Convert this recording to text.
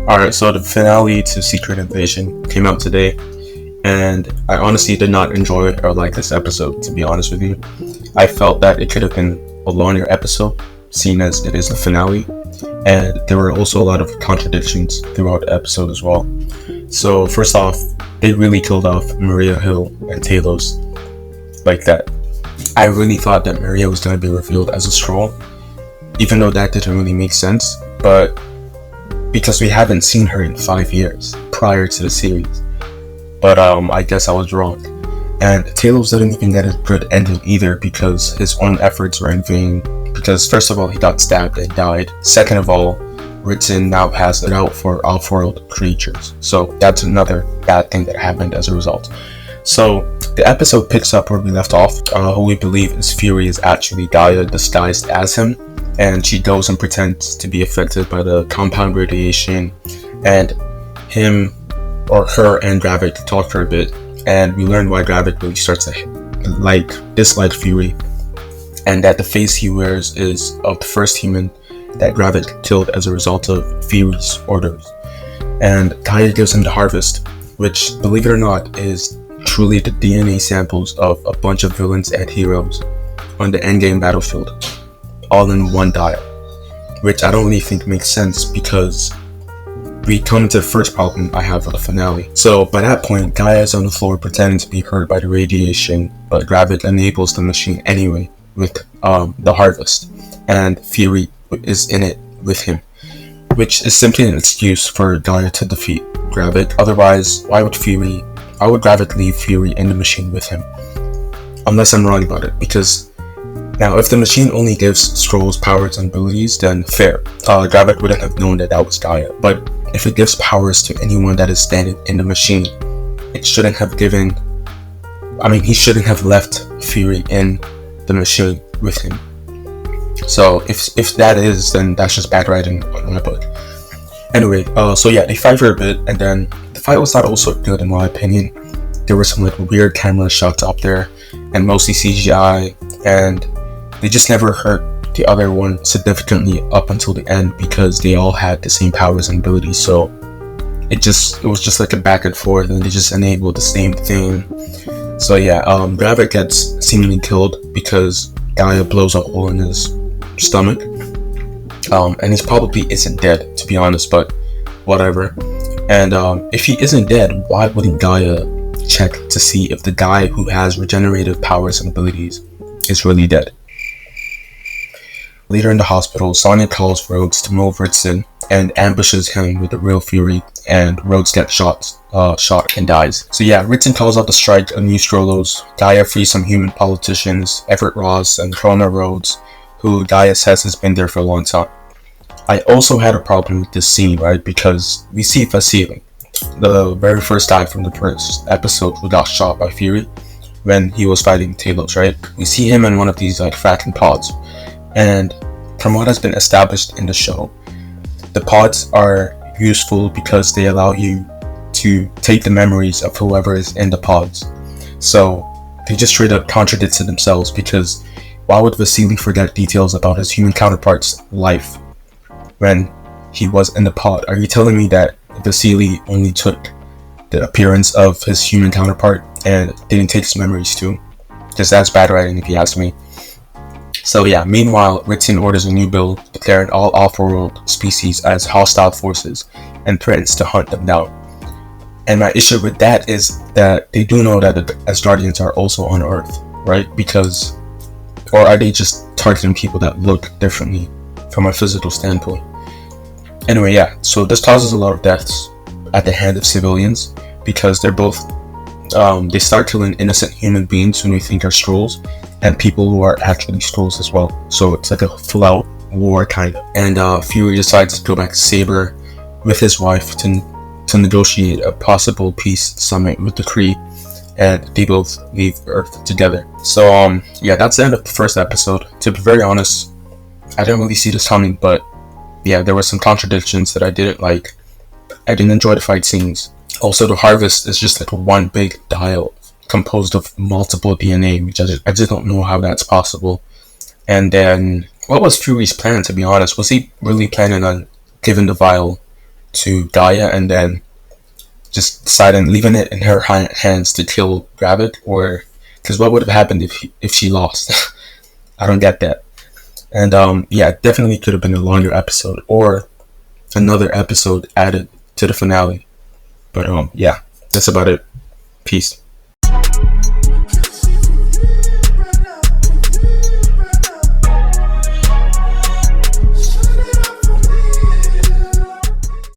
Alright, so the finale to Secret Invasion came out today, and I honestly did not enjoy or like this episode, to be honest with you. I felt that it could have been a longer episode, seeing as it is the finale, and there were also a lot of contradictions throughout the episode as well. So first off, they really killed off Maria Hill and Talos like that. I really thought that Maria was going to be revealed as a Skrull, even though that didn't really make sense, but because we haven't seen her in 5 years prior to the series. But I guess I was wrong. And Talos didn't even get a good ending either, because his own efforts were in vain. Because first of all, he got stabbed and died. Second of all, Ritson now has it out for off-world creatures. So that's another bad thing that happened as a result. So the episode picks up where we left off. Who we believe is Fury is actually Gaia disguised as him. And she goes and pretends to be affected by the compound radiation, and him or her and Gravik talk for a bit, and we learn why Gravik really starts to dislike Fury, and that the face he wears is of the first human that Gravik killed as a result of Fury's orders. And Gaia gives him the harvest, which, believe it or not, is truly the DNA samples of a bunch of villains and heroes on the endgame battlefield, all in one dial, which I don't really think makes sense, because we come to the first problem I have with the finale. So by that point, Gaia is on the floor pretending to be hurt by the radiation, but Gravik enables the machine anyway with the harvest, and Fury is in it with him, which is simply an excuse for Gaia to defeat Gravik. Otherwise, why would Gravik leave Fury in the machine with him? Unless I'm wrong about it, because now, if the machine only gives Skrulls powers and abilities, then fair. Gravik wouldn't have known that was Gaia. But if it gives powers to anyone that is standing in the machine, it shouldn't have he shouldn't have left Fury in the machine with him. So if that is, then that's just bad writing on my book. Anyway, so yeah, they fight for a bit, and then the fight was not also good in my opinion. There were some weird camera shots up there, and mostly CGI, and they just never hurt the other one significantly up until the end, because they all had the same powers and abilities. So it was just like a back and forth, and they just enabled the same thing. So yeah, Gravik gets seemingly killed because Gaia blows a hole in his stomach, and he probably isn't dead, to be honest, but whatever. And if he isn't dead, why wouldn't Gaia check to see if the guy who has regenerative powers and abilities is really dead? Later in the hospital, Sonya calls Rhodes to move Ritson and ambushes him with the real Fury, and Rhodes gets shot and dies. So yeah, Ritson calls out the strike of New Skrullos. Gaia frees some human politicians, Everett Ross and Krona Rhodes, who Gaia says has been there for a long time. I also had a problem with this scene, right, because we see Vasily, the very first guy from the first episode who got shot by Fury when he was fighting Talos, right? We see him in one of these fracking pods. And from what has been established in the show, the pods are useful because they allow you to take the memories of whoever is in the pods. So they just straight up contradicted themselves, because why would Vasily forget details about his human counterpart's life when he was in the pod? Are you telling me that Vasily only took the appearance of his human counterpart and didn't take his memories too? Because that's bad writing, if you ask me. So yeah, meanwhile, Ritson orders a new bill declaring all off-world species as hostile forces and threatens to hunt them down. And my issue with that is that they do know that the Asgardians are also on Earth, right? Or are they just targeting people that look differently from a physical standpoint? Anyway, yeah, so this causes a lot of deaths at the hand of civilians, because they're both, they start killing innocent human beings who they think are Skrulls, and people who are actually Skrulls as well. So it's like a full-out war, kind of. And Fury decides to go back to Saber with his wife to negotiate a possible peace summit with the Kree, and they both leave Earth together. So yeah, that's the end of the first episode. To be very honest, I didn't really see this coming, but yeah, there were some contradictions that I didn't like. I didn't enjoy the fight scenes. Also, the harvest is just like one big dial composed of multiple DNA, which I just don't know how that's possible. And then, what was Fury's plan, to be honest? Was he really planning on giving the vial to Gaia and then just deciding leaving it in her hands to kill Gravik, or because what would have happened if she lost? I don't get that. And yeah, it definitely could have been a longer episode or another episode added to the finale. But yeah, that's about it. Peace.